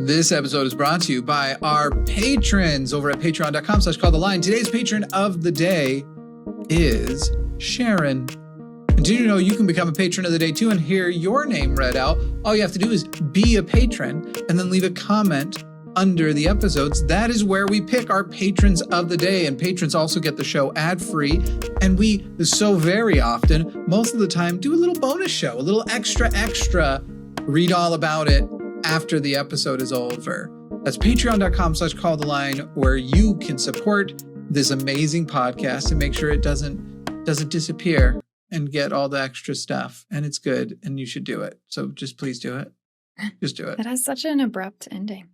This episode is brought to you by our patrons over at patreon.com/calltheline. Today's patron of the day is Sharon. And did you know you can become a patron of the day too and hear your name read out? All you have to do is be a patron and then leave a comment under the episodes. That is where we pick our patrons of the day, and patrons also get the show ad-free. And we so very often, most of the time, do a little bonus show, a little extra, read all about it after the episode is over. That's patreon.com/calltheline, where you can support this amazing podcast and make sure it doesn't disappear and get all the extra stuff. And it's good, and you should do it. So just please do it. Just do it. That has such an abrupt ending.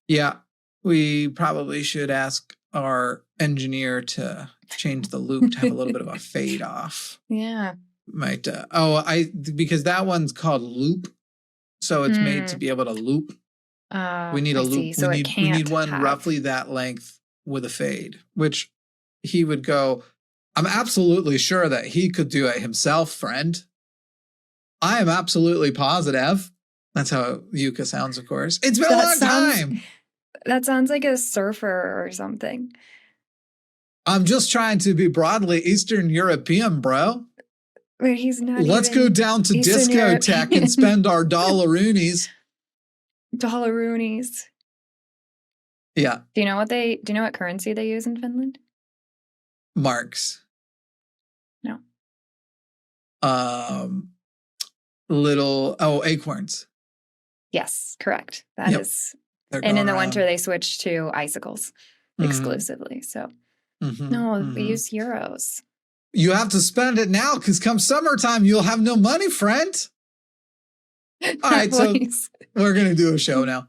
Yeah, we probably should ask our engineer to change the loop to have a little bit of a fade off. Yeah. Might because that one's called loop, so it's made to be able to loop. We need a loop. So we need one roughly that length with a fade, which he would go, I'm absolutely sure that he could do it himself, friend. I am absolutely positive. That's how Yuka sounds, of course. It's been a long time. That sounds like a surfer or something. I'm just trying to be broadly Eastern European, bro. But he's not. Let's go down to discotheque and spend our dollaroonies. Dollaroonies. Yeah. Do you know what currency they use in Finland? Marks. No. Acorns. Yes, correct. That is. And in the winter, they switch to icicles exclusively. So, we use euros. You have to spend it now because come summertime, you'll have no money, friend. All right, so we're going to do a show now.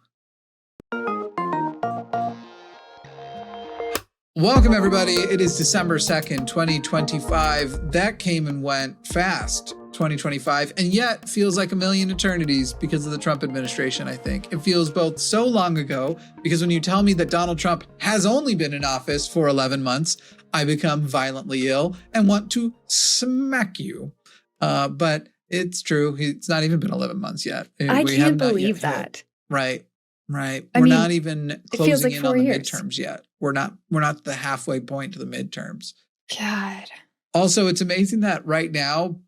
Welcome, everybody. It is December 2nd, 2025. That came and went fast. 2025, and yet feels like a million eternities because of the Trump administration, I think. It feels both so long ago, because when you tell me that Donald Trump has only been in office for 11 months, I become violently ill and want to smack you. But it's true. It's not even been 11 months yet. I can't believe that. Right. We're not even closing in on the midterms yet. We're not the halfway point to the midterms. God. Also, it's amazing that right now,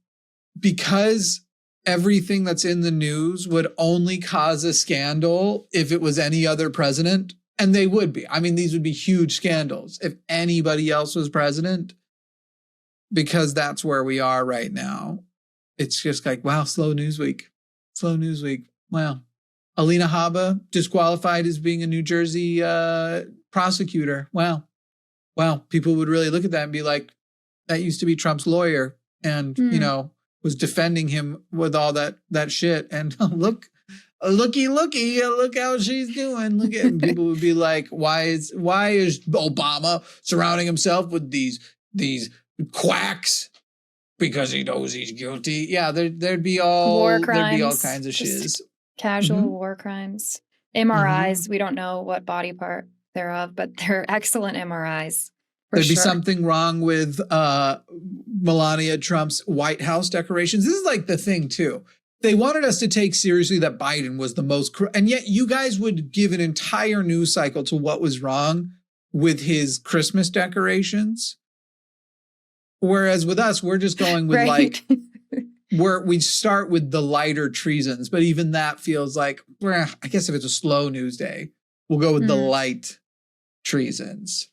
because everything that's in the news would only cause a scandal if it was any other president, and they would be. I mean, these would be huge scandals if anybody else was president, because that's where we are right now. It's just like, wow, slow news week. Wow. Alina Habba disqualified as being a New Jersey prosecutor. Wow. People would really look at that and be like, that used to be Trump's lawyer. And, was defending him with all that shit. And looky, look how she's doing. Look at him. People would be like, why is Obama surrounding himself with these quacks? Because he knows he's guilty. Yeah, there'd be all war crimes, there'd be all kinds of shiz. Casual war crimes. MRIs, we don't know what body part they're of, but they're excellent MRIs. There'd be something wrong with Melania Trump's White House decorations. This is like the thing, too. They wanted us to take seriously that Biden was the most, and yet you guys would give an entire news cycle to what was wrong with his Christmas decorations. Whereas with us, we're just going with we start with the lighter treasons, but even that feels like, I guess if it's a slow news day, we'll go with the light treasons.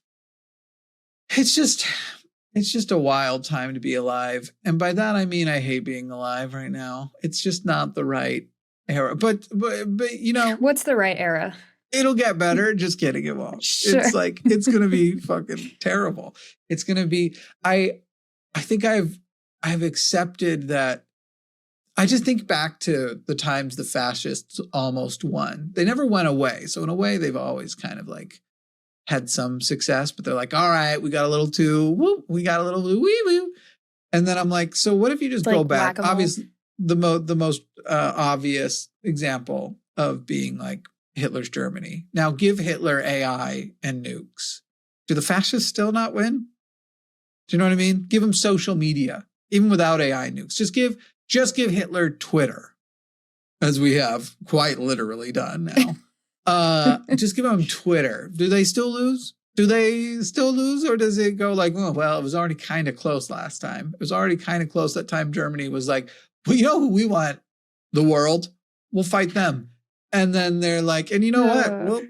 It's just a wild time to be alive. And by that, I mean, I hate being alive right now. It's just not the right era. But what's the right era? It'll get better. Just kidding. It won't. Sure. It's like, it's going to be fucking terrible. It's going to be, I think I've accepted that. I just think back to the times the fascists almost won. They never went away. So in a way, they've always kind of like had some success, but they're like, all right, we got a little too, whoop, we got a little wee woo. And then I'm like, so what if you just go back? Obviously, the most obvious example of being like Hitler's Germany. Now give Hitler AI and nukes. Do the fascists still not win? Do you know what I mean? Give him social media, even without AI nukes. Just give Hitler Twitter, as we have quite literally done now. Just give them Twitter. Do they still lose? Or does it go like, oh, well, it was already kind of close last time. It was already kind of close that time. Germany was like, well, you know who we want? The world. We'll fight them. And then they're like, and you know what?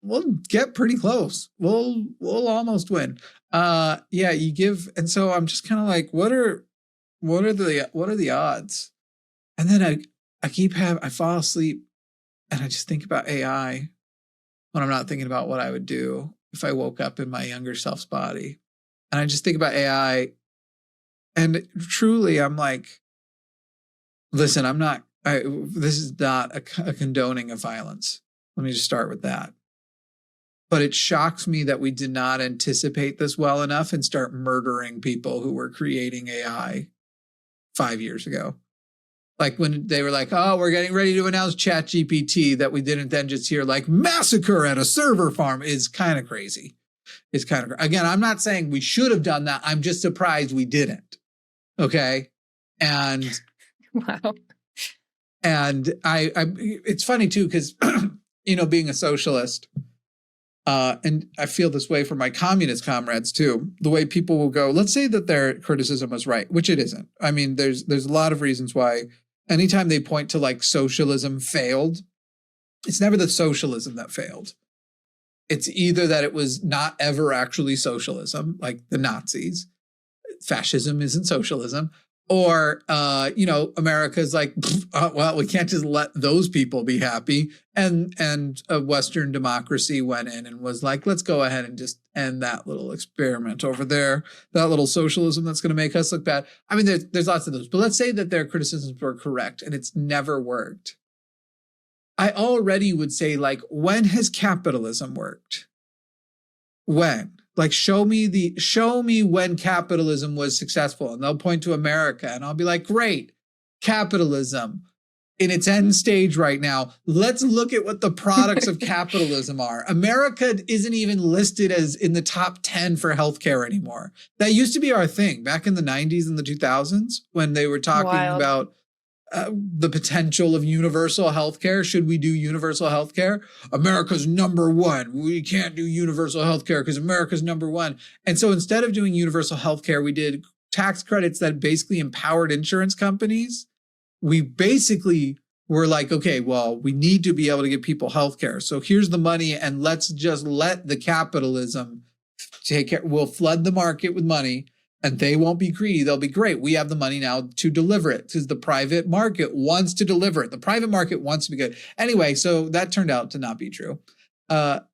We'll get pretty close. We'll almost win. You give, and so I'm just kind of like, what are the odds? And then I fall asleep and I just think about AI when I'm not thinking about what I would do if I woke up in my younger self's body. And I just think about AI, and truly I'm like, listen, this is not a condoning of violence. Let me just start with that. But it shocks me that we did not anticipate this well enough and start murdering people who were creating AI 5 years ago. Like when they were like, oh, we're getting ready to announce ChatGPT, that we didn't then just hear like massacre at a server farm is kind of crazy. Again, I'm not saying we should have done that. I'm just surprised we didn't. Okay. And wow. And I it's funny too, because, being a socialist, and I feel this way for my communist comrades too, the way people will go, let's say that their criticism was right, which it isn't. I mean, there's a lot of reasons why anytime they point to like socialism failed, it's never the socialism that failed. It's either that it was not ever actually socialism, like the Nazis. Fascism isn't socialism. Or, America's like, well, we can't just let those people be happy. And a Western democracy went in and was like, let's go ahead and just end that little experiment over there, that little socialism that's going to make us look bad. I mean, there's lots of those. But let's say that their criticisms were correct and it's never worked. I already would say, like, when has capitalism worked? When? Like, show me when capitalism was successful, and they'll point to America, and I'll be like, great, capitalism in its end stage right now. Let's look at what the products of capitalism are. America isn't even listed as in the top 10 for healthcare anymore. That used to be our thing back in the 90s and the 2000s when they were talking about the potential of universal healthcare. Should we do universal healthcare? America's number one. We can't do universal healthcare because America's number one. And so instead of doing universal healthcare, we did tax credits that basically empowered insurance companies. We basically were like, okay, well, we need to be able to give people healthcare. So here's the money, and let's just let the capitalism take care. We'll flood the market with money. And they won't be greedy. They'll be great. We have the money now to deliver it because the private market wants to deliver it. The private market wants to be good. Anyway, so that turned out to not be true. But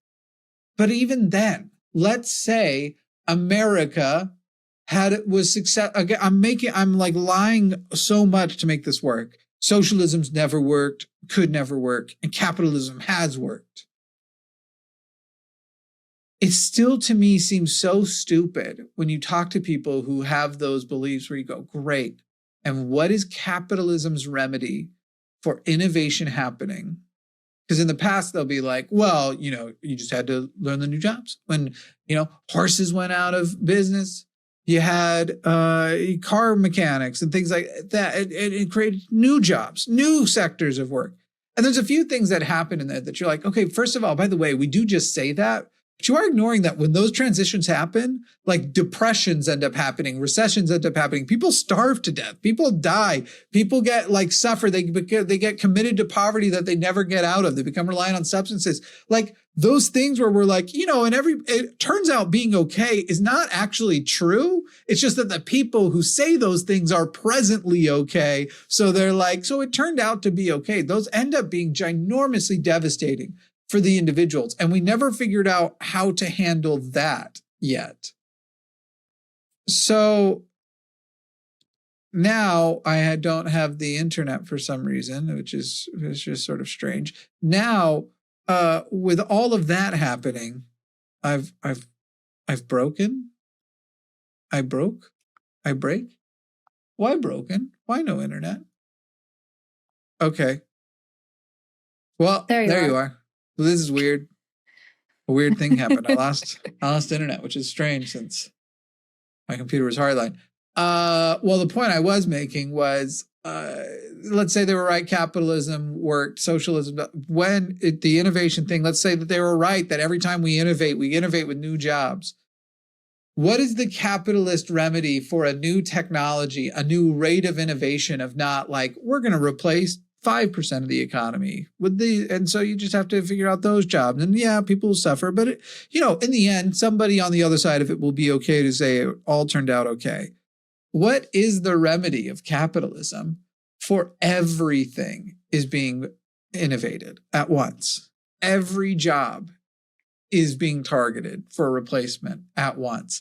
even then, let's say America was success. Again, I'm like lying so much to make this work. Socialism's never worked, could never work, and capitalism has worked. It still, to me, seems so stupid when you talk to people who have those beliefs where you go, great. And what is capitalism's remedy for innovation happening? Because in the past, they'll be like, well, you just had to learn the new jobs. When, horses went out of business, you had car mechanics and things like that. It created new jobs, new sectors of work. And there's a few things that happen in there that you're like, okay, first of all, by the way, we do just say that. But you are ignoring that when those transitions happen, like depressions end up happening, recessions end up happening, people starve to death, people die, people get suffer, they get committed to poverty that they never get out of, they become reliant on substances. Like those things where we're like, and it turns out being okay is not actually true. It's just that the people who say those things are presently okay. So they're like, so it turned out to be okay. Those end up being ginormously devastating for the individuals. And we never figured out how to handle that yet. So now I don't have the internet for some reason, which is just sort of strange. Now, with all of that happening, I've broken. I broke. I break. Why broken? Why no internet? Okay. Well, there you are. Well, this is weird. A weird thing happened. I lost internet, which is strange since my computer was hardline. Well, the point I was making was let's say they were right, capitalism worked, socialism, the innovation thing, let's say that they were right, that every time we innovate with new jobs. What is the capitalist remedy for a new technology, a new rate of innovation of not like, we're going to replace 5% of the economy and so you just have to figure out those jobs. And yeah, people will suffer, but in the end, somebody on the other side of it will be okay to say it all turned out okay. What is the remedy of capitalism for everything is being innovated at once? Every job is being targeted for a replacement at once.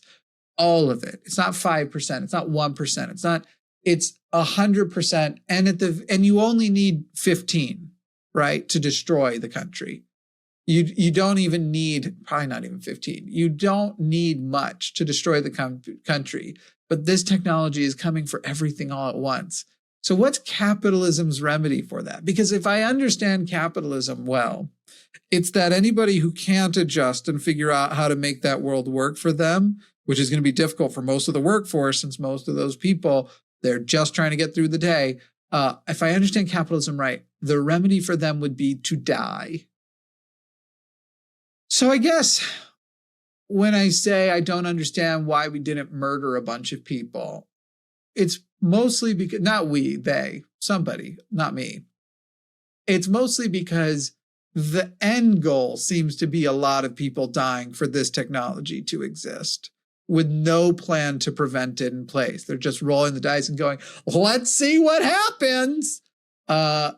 All of it. It's not 5%. It's not 1%. It's 100%. And you only need 15, right, to destroy the country. You don't even need, probably not even 15. You don't need much to destroy the country. But this technology is coming for everything all at once. So what's capitalism's remedy for that? Because if I understand capitalism well, it's that anybody who can't adjust and figure out how to make that world work for them, which is going to be difficult for most of the workforce, since most of those people, they're just trying to get through the day. If I understand capitalism right, the remedy for them would be to die. So I guess when I say I don't understand why we didn't murder a bunch of people, it's mostly because, not we, they, somebody, not me. It's mostly because the end goal seems to be a lot of people dying for this technology to exist with no plan to prevent it in place. They're just rolling the dice and going, let's see what happens. I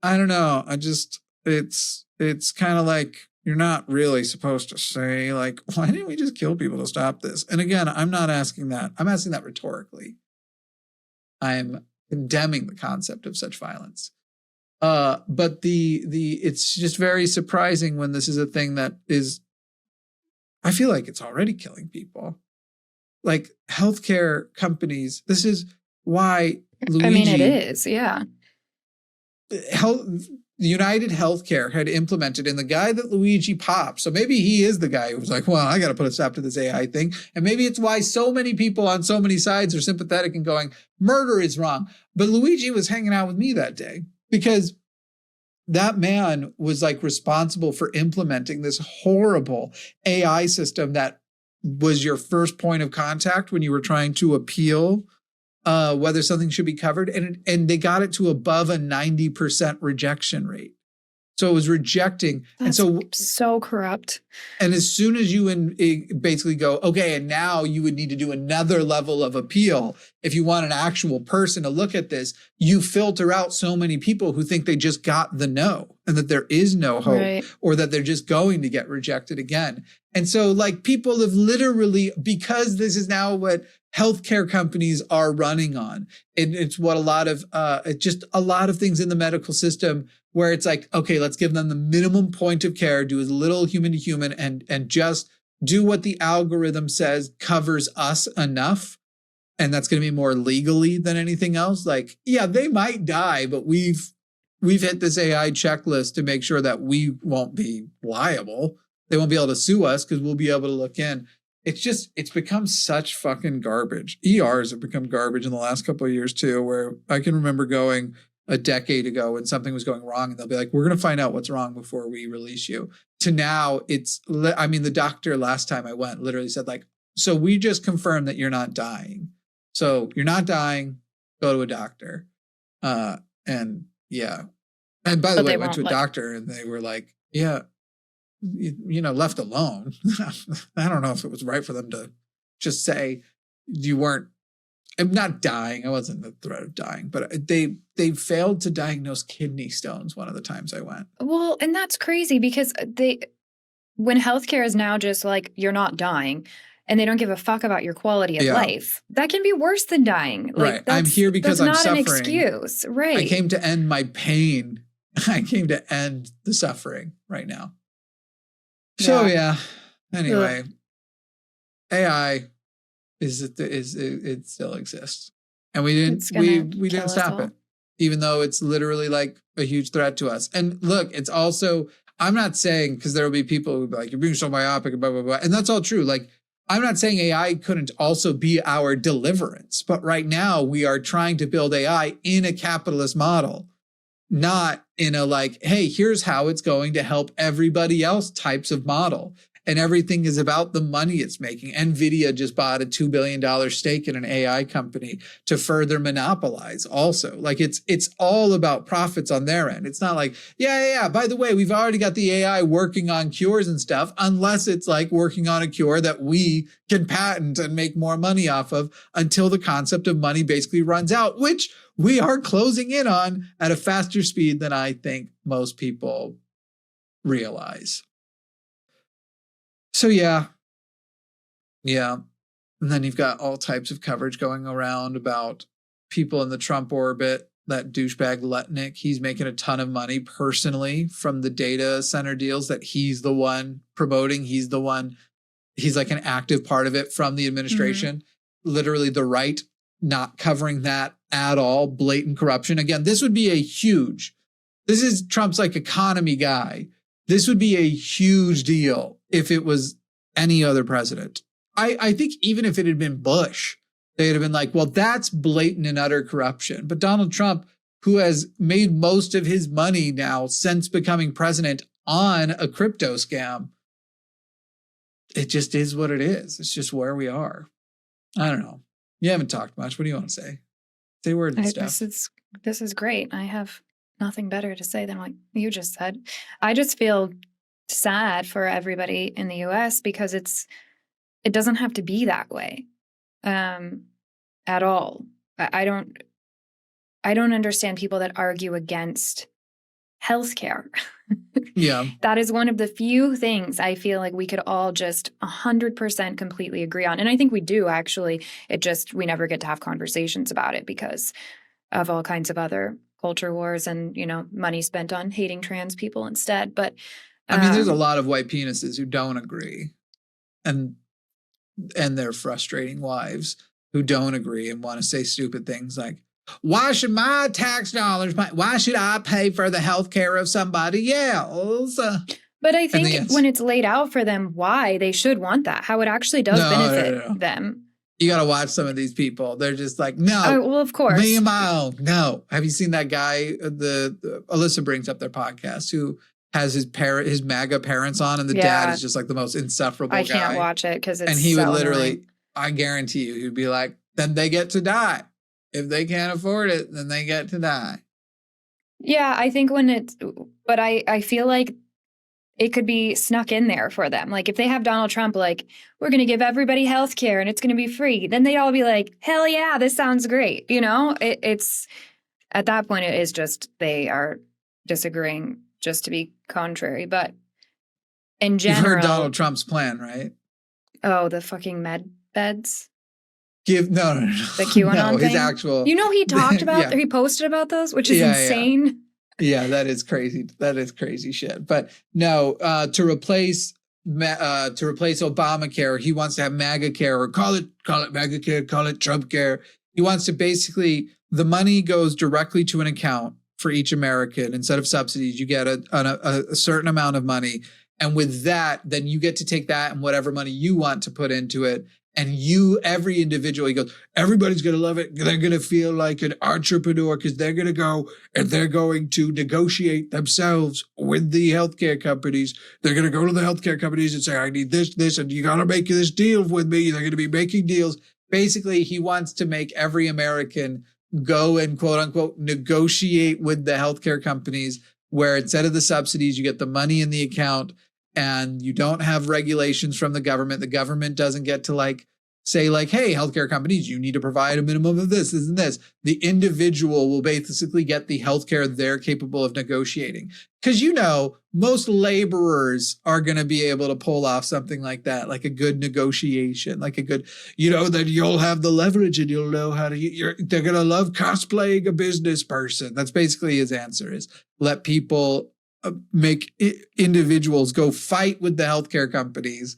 don't know. It's kind of like, you're not really supposed to say, like, why didn't we just kill people to stop this? And again, I'm not asking that. I'm asking that rhetorically. I'm condemning the concept of such violence. But it's just very surprising when this is a thing that is, I feel like it's already killing people. Like healthcare companies, this is why Luigi. It is, yeah. United Healthcare had implemented, and the guy that Luigi popped, so maybe he is the guy who was like, well, I got to put a stop to this AI thing. And maybe it's why so many people on so many sides are sympathetic and going, murder is wrong. But Luigi was hanging out with me that day because that man was like responsible for implementing this horrible AI system that was your first point of contact when you were trying to appeal whether something should be covered. And they got it to above a 90% rejection rate. So it was rejecting. That's so corrupt. And as soon as you basically go, okay, and now you would need to do another level of appeal. If you want an actual person to look at this, you filter out so many people who think they just got the no and that there is no hope, right, or that they're just going to get rejected again. And so like people have literally, because this is now what healthcare companies are running on. It's what a lot of things in the medical system where it's like, okay, let's give them the minimum point of care, do as little human to human and just do what the algorithm says covers us enough. And that's going to be more legally than anything else. Like, yeah, they might die, but we've hit this AI checklist to make sure that we won't be liable. They won't be able to sue us because we'll be able to look in. It's become such fucking garbage. ERs have become garbage in the last couple of years too, where I can remember going a decade ago when something was going wrong and they'll be like, we're going to find out what's wrong before we release you. To now the doctor last time I went literally said like, so we just confirmed that you're not dying. So you're not dying, go to a doctor. And yeah. And by the way, I went to a doctor and they were like, yeah, left alone. I don't know if it was right for them to just say I'm not dying. I wasn't the threat of dying, but they failed to diagnose kidney stones one of the times I went. Well, and that's crazy because when healthcare is now just like, you're not dying and they don't give a fuck about your quality of life, that can be worse than dying. Like, right. I'm here because I'm suffering. That's not an excuse. Right. I came to end my pain. I came to end the suffering right now. So yeah. Anyway, AI it still exists, and we didn't stop it, even though it's literally like a huge threat to us. And look, it's also, I'm not saying, because there will be people who be like, you're being so myopic, blah blah blah, and that's all true. Like I'm not saying AI couldn't also be our deliverance, but right now we are trying to build AI in a capitalist model, not in a like, hey, here's how it's going to help everybody else types of model. And everything is about the money it's making. NVIDIA just bought a $2 billion stake in an AI company to further monopolize also. Like it's all about profits on their end. It's not like, yeah. By the way, we've already got the AI working on cures and stuff, unless it's like working on a cure that we can patent and make more money off of until the concept of money basically runs out, which we are closing in on at a faster speed than I think most people realize. So yeah. And then you've got all types of coverage going around about people in the Trump orbit. That douchebag Lutnick, he's making a ton of money personally from the data center deals that he's the one promoting. He's like an active part of it from the administration. Literally the right not covering that at all. Blatant corruption. Again, this is Trump's like economy guy. This would be a huge deal if it was any other president. I think even if it had been Bush, they'd have been like, well, that's blatant and utter corruption. But Donald Trump, who has made most of his money now since becoming president on a crypto scam, it just is what it is. It's just where we are. I don't know. You haven't talked much. What do you want to say? Say words and stuff. This is great. I have nothing better to say than what you just said. I just feel sad for everybody in the US because it doesn't have to be that way at all. I don't understand people that argue against healthcare. Yeah. That is one of the few things I feel like we could all just 100% completely agree on. And I think we do actually. We never get to have conversations about it because of all kinds of other culture wars and, money spent on hating trans people instead. But I mean, there's a lot of white penises who don't agree and their frustrating wives who don't agree and want to say stupid things like, why should my tax dollars, why should I pay for the health care of somebody else? But I think when it's laid out for them why they should want that, how it actually does benefit them. You got to watch some of these people. They're just like, no. Oh, well, of course. Me and my own. No. Have you seen that guy? Alyssa brings up their podcast who has his MAGA parents on, and the dad is just like the most insufferable guy. I can't watch it because it's and he so would literally, annoying. I guarantee you, he'd be like, then they get to die. If they can't afford it, then they get to die. Yeah, I think but I feel like it could be snuck in there for them. Like if they have Donald Trump, like, we're going to give everybody health care and it's going to be free, then they'd all be like, hell yeah, this sounds great. It's at that point, it is just they are disagreeing just to be contrary. But in general. You've heard Donald Trump's plan, right? Oh, the fucking med beds. No. The QAnon thing? His actual. He talked about, he posted about those, which is insane. Yeah, that is crazy. That is crazy shit. But no, to replace Obamacare, he wants to have MAGA care, or call it MAGA care, call it Trump care. He wants to basically, the money goes directly to an account for each American. Instead of subsidies, you get a certain amount of money. And with that, then you get to take that and whatever money you want to put into it. And every individual, he goes, everybody's going to love it. They're going to feel like an entrepreneur because they're going to go and they're going to negotiate themselves with the healthcare companies. They're going to go to the healthcare companies and say, I need this, and you got to make this deal with me. They're going to be making deals. Basically, he wants to make every American go and quote unquote negotiate with the healthcare companies, where instead of the subsidies, you get the money in the account. And you don't have regulations from the government. The government doesn't get to say hey, healthcare companies, you need to provide a minimum of this and this. The individual will basically get the healthcare they're capable of negotiating. Because most laborers are going to be able to pull off something like that, like a good negotiation, like a good, that you'll have the leverage and you'll know how to. They're going to love cosplaying a business person. That's basically his answer: is let people. Make individuals go fight with the healthcare companies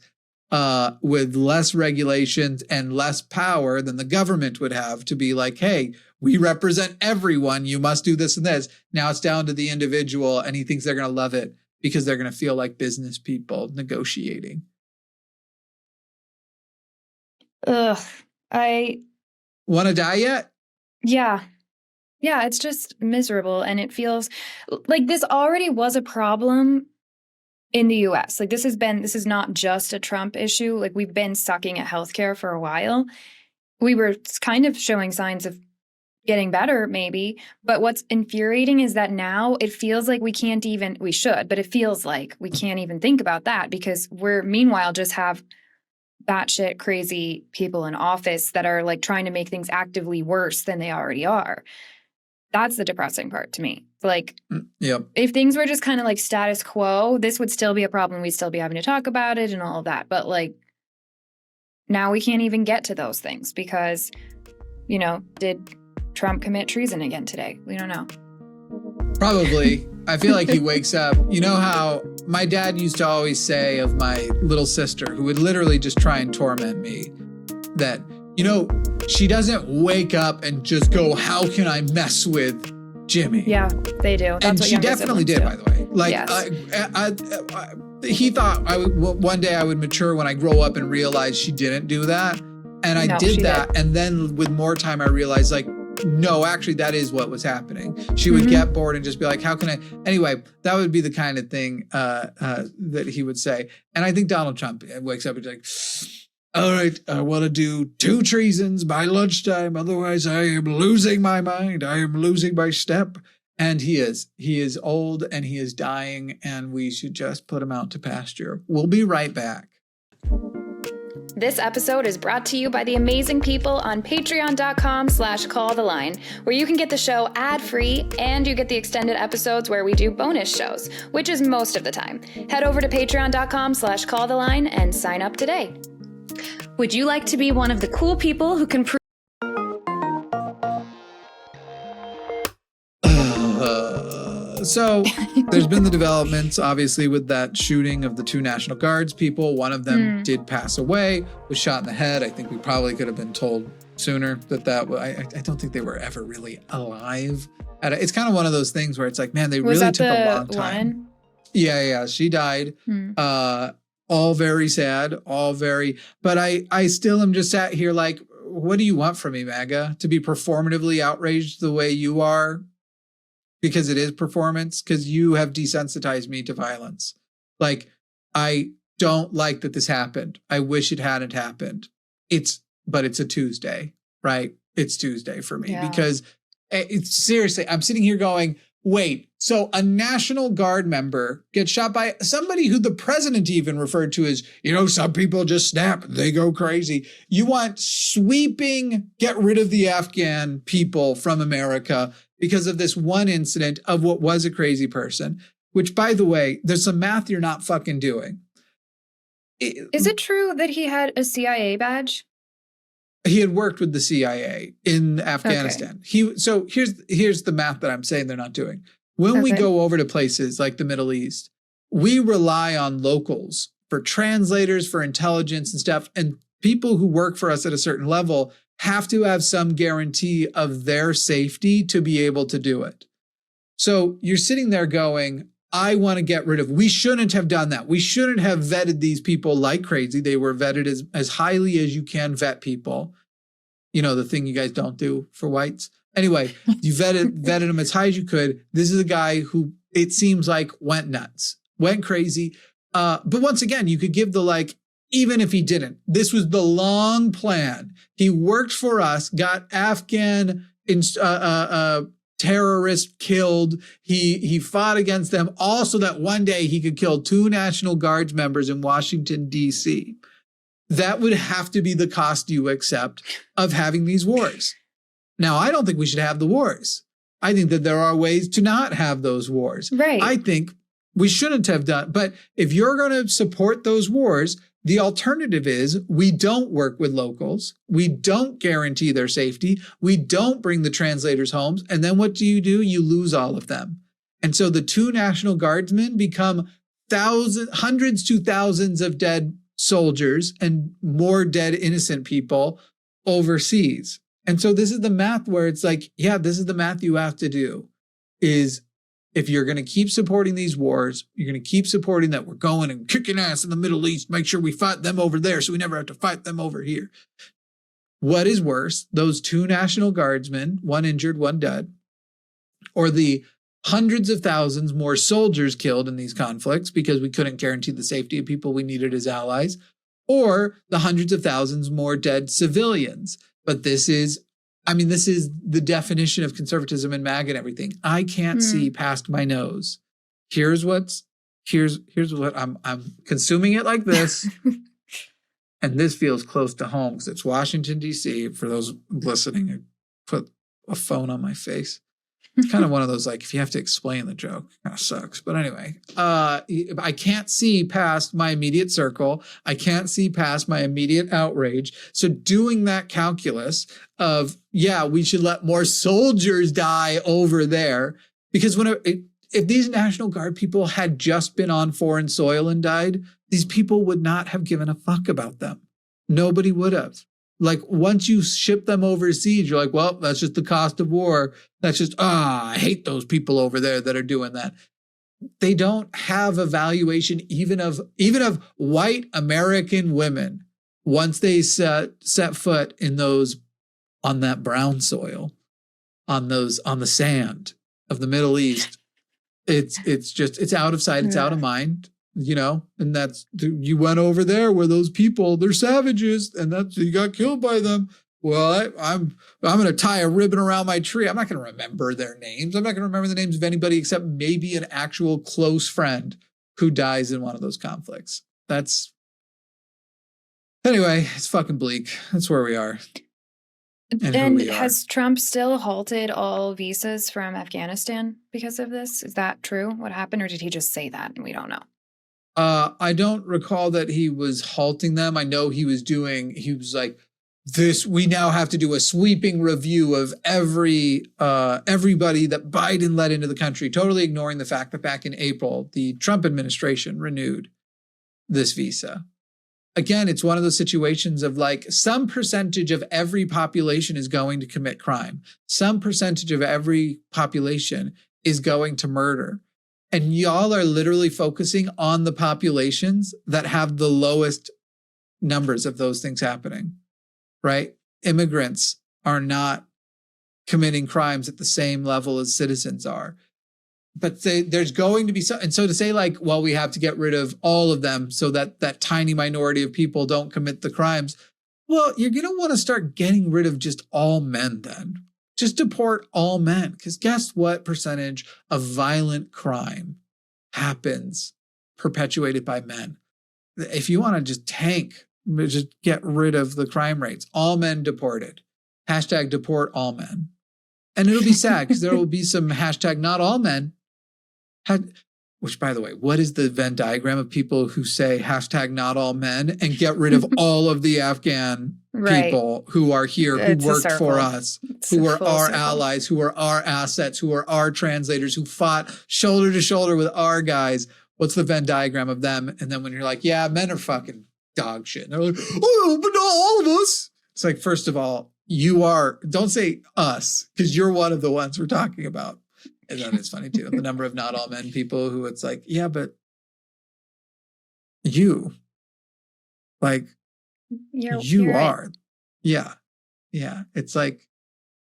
with less regulations and less power than the government would have to be like, hey, we represent everyone. You must do this and this. Now it's down to the individual, and he thinks they're going to love it because they're going to feel like business people negotiating. Ugh. Want to die yet? Yeah. Yeah, it's just miserable. And it feels like this already was a problem in the US. Like this is not just a Trump issue. Like we've been sucking at healthcare for a while. We were kind of showing signs of getting better maybe, but what's infuriating is that now it feels like we should, but it feels like we can't even think about that because we're meanwhile just have batshit crazy people in office that are like trying to make things actively worse than they already are. That's the depressing part to me. Like, yep. If things were just kind of like status quo, this would still be a problem. We'd still be having to talk about it and all of that. But like, now we can't even get to those things because, did Trump commit treason again today? We don't know. Probably. I feel like he wakes up. You know how my dad used to always say of my little sister, who would literally just try and torment me, that, she doesn't wake up and just go, how can I mess with Jimmy? Yeah, they do. That's and what she definitely did, by the way. Like, yes. He thought one day I would mature when I grow up and realize she didn't do that. And I did that. And then with more time, I realized, like, no, actually, that is what was happening. She would get bored and just be like, how can I? Anyway, that would be the kind of thing that he would say. And I think Donald Trump wakes up and is like, all right, I want to do 2 treasons by lunchtime. Otherwise, I am losing my mind. I am losing my step. And he is. He is old and he is dying. And we should just put him out to pasture. We'll be right back. This episode is brought to you by the amazing people on patreon.com/calltheline, where you can get the show ad-free and you get the extended episodes where we do bonus shows, which is most of the time. Head over to patreon.com/calltheline and sign up today. Would you like to be one of the cool people who can prove So there's been the developments, obviously, with that shooting of the 2 National Guards people. One of them did pass away, was shot in the head. I think we probably could have been told sooner that I don't think they were ever really alive. It's kind of one of those things where it's like, man, they really took a long time. Woman? Yeah. She died. All very sad, but I still am just sat here like, what do you want from me, MAGA? To be performatively outraged the way you are? Because it is performance, because you have desensitized me to violence. Like, I don't like that this happened. I wish it hadn't happened. But it's a Tuesday, right? It's Tuesday for me because it's seriously, I'm sitting here going, wait, so a National Guard member gets shot by somebody who the president even referred to as, some people just snap, they go crazy. You want sweeping, get rid of the Afghan people from America because of this one incident of what was a crazy person, which, by the way, there's some math you're not fucking doing. Is it true that he had a CIA badge? He had worked with the CIA in Afghanistan. Okay. So here's the math that I'm saying they're not doing. When we go over to places like the Middle East, we rely on locals for translators, for intelligence and stuff. And people who work for us at a certain level have to have some guarantee of their safety to be able to do it. So you're sitting there going, I want to get rid of, we shouldn't have done that. We shouldn't have vetted these people like crazy. They were vetted as highly as you can vet people. The thing you guys don't do for whites. Anyway, you vetted them as high as you could. This is a guy who it seems like went nuts, went crazy. But once again, you could give even if he didn't, this was the long plan. He worked for us, got Afghan terrorists killed. He fought against them all so that one day he could kill 2 National Guards members in Washington, D.C. That would have to be the cost you accept of having these wars. Now, I don't think we should have the wars. I think that there are ways to not have those wars. Right. I think we shouldn't have done. But if you're going to support those wars, the alternative is we don't work with locals. We don't guarantee their safety. We don't bring the translators home. And then what do? You lose all of them. And so the 2 National Guardsmen become hundreds to thousands of dead soldiers and more dead innocent people overseas. And so this is the math where it's like, this is the math you have to do is if you're going to keep supporting these wars, you're going to keep supporting that we're going and kicking ass in the Middle East, make sure we fight them over there so we never have to fight them over here. what is worse, those 2 National Guardsmen, 1 injured, 1 dead, or the hundreds of thousands more soldiers killed in these conflicts because we couldn't guarantee the safety of people we needed as allies, or the hundreds of thousands more dead civilians. But this is the definition of conservatism and MAGA and everything. I can't see past my nose. Here's what I'm consuming it like this. And this feels close to home because it's Washington, D.C. For those listening, I put a phone on my face. It's kind of one of those, like, if you have to explain the joke, it kind of sucks. But anyway, I can't see past my immediate circle. I can't see past my immediate outrage. So doing that calculus of, we should let more soldiers die over there. Because if these National Guard people had just been on foreign soil and died, these people would not have given a fuck about them. Nobody would have. Like, once you ship them overseas, you're like, well, that's just the cost of war. That's just, I hate those people over there that are doing that. They don't have a valuation even of white American women once they set foot in on that brown soil, on the sand of the Middle East. It's out of sight, it's out of mind. And that's, you went over there where those people, they're savages, and you got killed by them. Well, I'm going to tie a ribbon around my tree. I'm not going to remember their names. I'm not going to remember the names of anybody except maybe an actual close friend who dies in one of those conflicts. Anyway, it's fucking bleak. That's where we are. And has Trump still halted all visas from Afghanistan because of this? Is that true? What happened? Or did he just say that and we don't know? I don't recall that he was halting them. I know he was like, we now have to do a sweeping review of everybody that Biden let into the country, totally ignoring the fact that back in April, the Trump administration renewed this visa. Again, it's one of those situations of, like, some percentage of every population is going to commit crime. Some percentage of every population is going to murder. And y'all are literally focusing on the populations that have the lowest numbers of those things happening, right? Immigrants are not committing crimes at the same level as citizens are. But there's going to be some, and so to say, like, well, we have to get rid of all of them so that tiny minority of people don't commit the crimes. Well, you're going to want to start getting rid of just all men then. Just deport all men. Because guess what percentage of violent crime happens perpetuated by men? If you want to just get rid of the crime rates, all men deported. Hashtag deport all men. And it'll be sad because there will be some hashtag not all men. Which, by the way, what is the Venn diagram of people who say hashtag not all men and get rid of all of the Afghan people who are here, who worked for us, who are our allies, who are our assets, who are our translators, who fought shoulder to shoulder with our guys? What's the Venn diagram of them? And then when you're like, yeah, men are fucking dog shit. And they're like, oh, but not all of us. It's like, first of all, don't say us, because you're one of the ones we're talking about. And then it's funny too, the number of not all men people who it's like, yeah, but you you're are. right. Yeah. It's like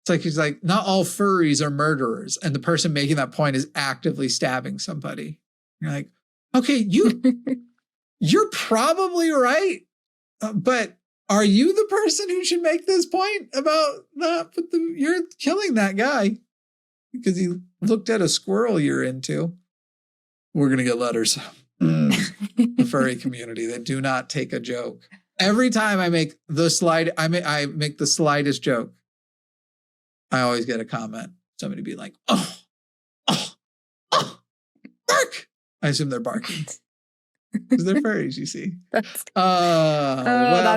he's like, not all furries are murderers. And the person making that point is actively stabbing somebody. You're like, okay, you're probably right. But are you the person who should make this point about that? But you're killing that guy because he looked at a squirrel you're into. We're going to get letters. The furry community, they do not take a joke. Every time I make I make the slightest joke, I always get a comment. Somebody be like, oh, bark. I assume they're barking. Because they're furries, you see. That's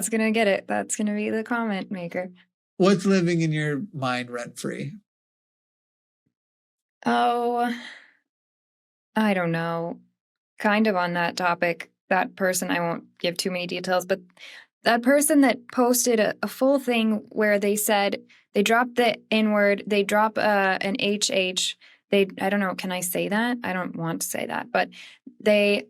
going to get it. That's going to be the comment maker. What's living in your mind rent-free? Oh, I don't know. Kind of on that topic, that person, I won't give too many details, but that person that posted a full thing where they said they dropped the N-word, they drop an HH, I don't know, can I say that? I don't want to say that, but they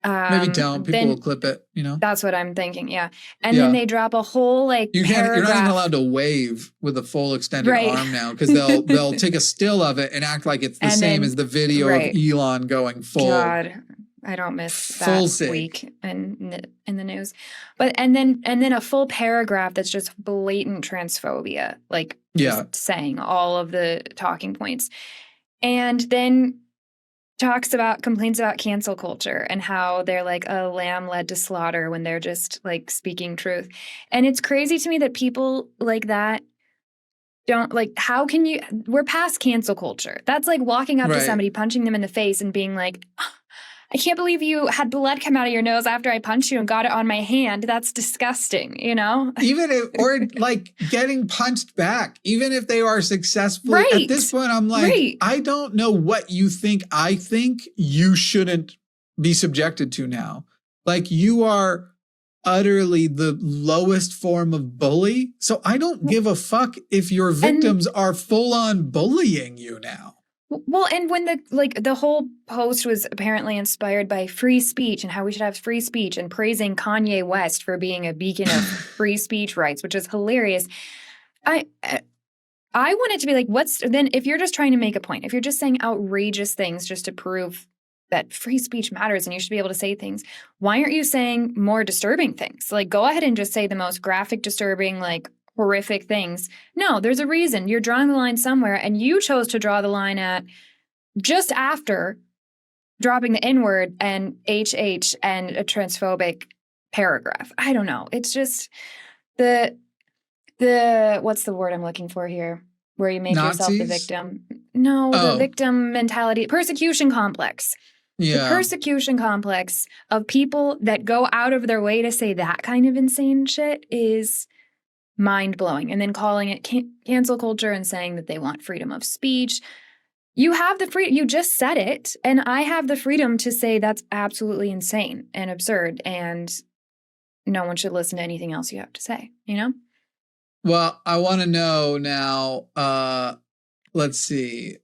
Maybe don't. People then will clip it, you know? that's what I'm thinking. Yeah. And Yeah. then they drop a whole like You're not even paragraph. allowed to wave with a full extended Right. arm now because they'll take a still of it and act like it's the And same then- as the video right. of Elon going full. God, I don't miss Full that sig. week in the news. But and then a full paragraph that's just blatant transphobia, like just saying all of the talking points. And then complains about cancel culture and how they're like a lamb led to slaughter when they're just like speaking truth. And it's crazy to me that people like that don't like, how can you, we're past cancel culture. That's like walking up to somebody, punching them in the face and being like, I can't believe you had blood come out of your nose after I punched you and got it on my hand. That's disgusting, you know? Or like getting punched back, even if they are successful. Right. At this point, I'm like, I don't know what you think. I think you shouldn't be subjected to now. Like you are utterly the lowest form of bully. So I don't give a fuck if your victims are full on bullying you now. Well, and when the whole post was apparently inspired by free speech and how we should have free speech and praising Kanye West for being a beacon of free speech rights, which is hilarious. I want it to be like, then if you're just trying to make a point, if you're just saying outrageous things just to prove that free speech matters and you should be able to say things, why aren't you saying more disturbing things? Like, go ahead and just say the most graphic, disturbing, like, horrific things. No, there's a reason. You're drawing the line somewhere, and you chose to draw the line at just after dropping the N-word and HH and a transphobic paragraph. I don't know. It's just the what's the word I'm looking for here? Where you make yourself the victim. No, the victim mentality, persecution complex. Yeah. The persecution complex of people that go out of their way to say that kind of insane shit is mind-blowing. And then calling it cancel culture and saying that they want freedom of speech. You have the freedom. You just said it. And I have the freedom to say that's absolutely insane and absurd. And no one should listen to anything else you have to say, you know? Well, I want to know now, let's see.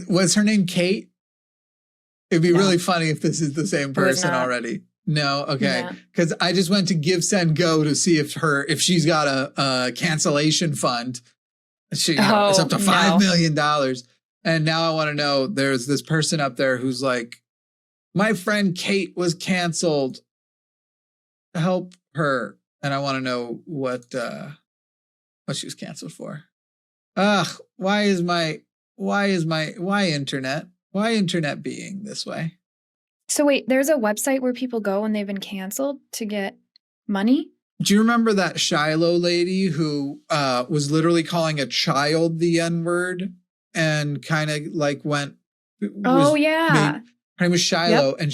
Was her name Kate? It'd be really funny if this is the same person already. No, okay. Because I just went to Give, Send, Go to see if she's got a cancellation fund. It's up to $5 million. And now I want to know, there's this person up there who's like, my friend Kate was canceled. Help her. And I want to know what she was canceled for. Why internet being this way? So wait, there's a website where people go when they've been canceled to get money? Do you remember that Shiloh lady who was literally calling a child the N-word and kind of like her name was Shiloh. Yep. And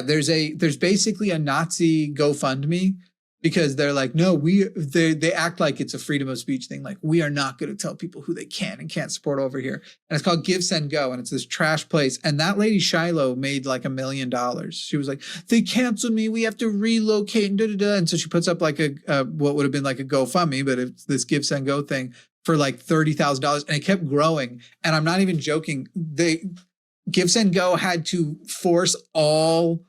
there's basically a Nazi GoFundMe because they're like, no, they act like it's a freedom of speech thing. Like, we are not going to tell people who they can and can't support over here. And it's called Give, Send, Go. And it's this trash place. And that lady Shiloh made like $1 million. She was like, they canceled me. We have to relocate and da-da-da. And so she puts up like what would have been like a GoFundMe, but it's this Give, Send, Go thing for like $30,000. And it kept growing. And I'm not even joking. Give, Send, Go had to force all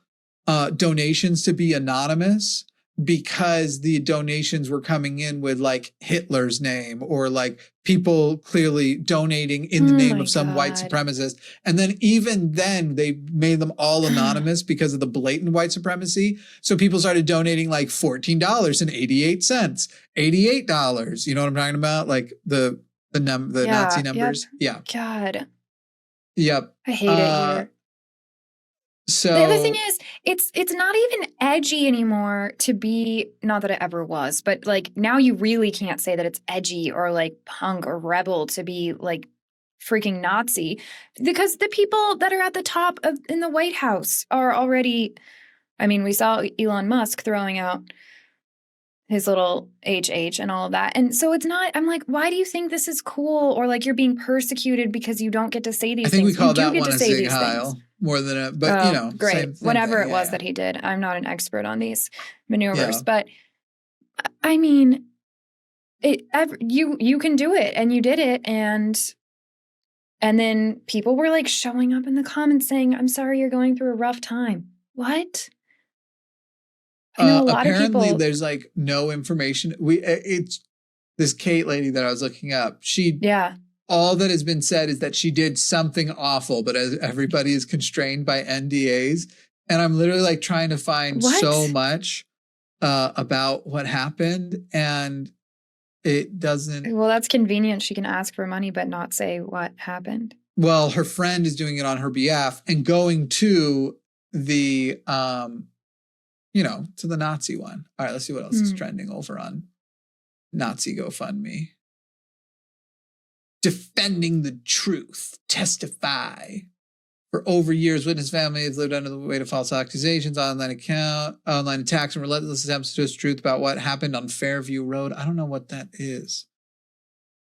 donations to be anonymous because the donations were coming in with like Hitler's name or like people clearly donating in the name of some white supremacist. And then even then they made them all anonymous because of the blatant white supremacy. So people started donating like $14.88, $88. You know what I'm talking about? Like the Nazi numbers. Yep. Yeah. God. Yep. I hate it here. So the other thing is, it's not even edgy anymore to be, not that it ever was, but like now you really can't say that it's edgy or like punk or rebel to be like freaking Nazi because the people that are at the top in the White House are already, I mean, we saw Elon Musk throwing out his little HH and all of that. And so it's not, I'm like, why do you think this is cool? Or like you're being persecuted because you don't get to say these things. I think we call that one a Zig Heil more than great. Same Whatever thing. it was that he did. I'm not an expert on these maneuvers, but I mean, you can do it and you did it. And And then people were like showing up in the comments saying, I'm sorry you're going through a rough time. What? I know a lot of Apparently people. there's like no information. It's this Kate lady that I was looking up. All that has been said is that she did something awful, but as everybody is constrained by NDAs. And I'm literally like trying to find so much about what happened, and it doesn't. Well, that's convenient. She can ask for money, but not say what happened. Well, her friend is doing it on her behalf and going to the, to the Nazi one. All right, let's see what else is trending over on Nazi GoFundMe. Defending the truth. Testify. For over years, witness family has lived under the weight of false accusations, online attacks, and relentless attempts to twist truth about what happened on Fairview Road. I don't know what that is.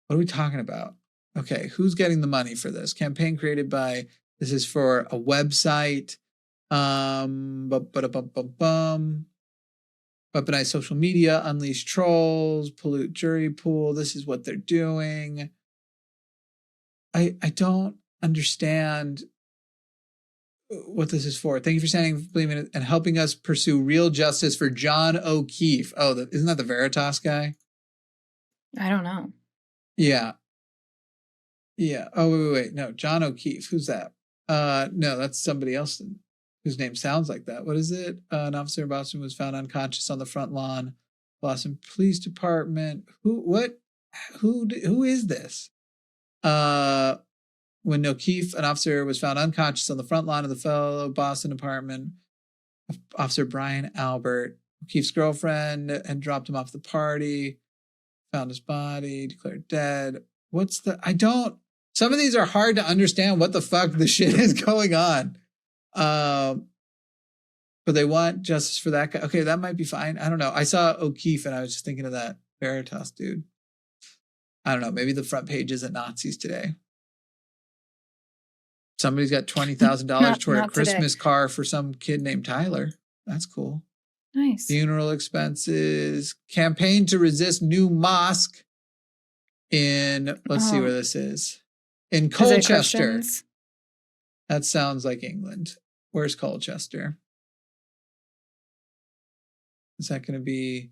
What are we talking about? Okay, who's getting the money for this? Campaign created by, this is for a website. Weaponize social media, unleash trolls, pollute jury pool. This is what they're doing. I don't understand what this is for. Thank you for standing, believing, and helping us pursue real justice for John O'Keefe. Oh, isn't that the Veritas guy? I don't know. Yeah. Oh, wait. No, John O'Keefe. Who's that? No, that's somebody else whose name sounds like that. What is it? An officer in Boston was found unconscious on the front lawn. Boston Police Department. Who is this? When O'Keefe, an officer, was found unconscious on the front lawn of the fellow Boston apartment, Officer Brian Albert, O'Keefe's girlfriend, had dropped him off the party, found his body, declared dead. Some of these are hard to understand what the fuck the shit is going on. But they want justice for that guy. Okay, that might be fine. I don't know. I saw O'Keefe and I was just thinking of that Veritas dude. I don't know. Maybe the front page isn't Nazis today. Somebody's got $20,000 toward a Christmas car for some kid named Tyler. That's cool. Nice. Funeral expenses. Campaign to resist new mosque in, let's see where this is. In Colchester. That sounds like England. Where's Colchester? Is that going to be?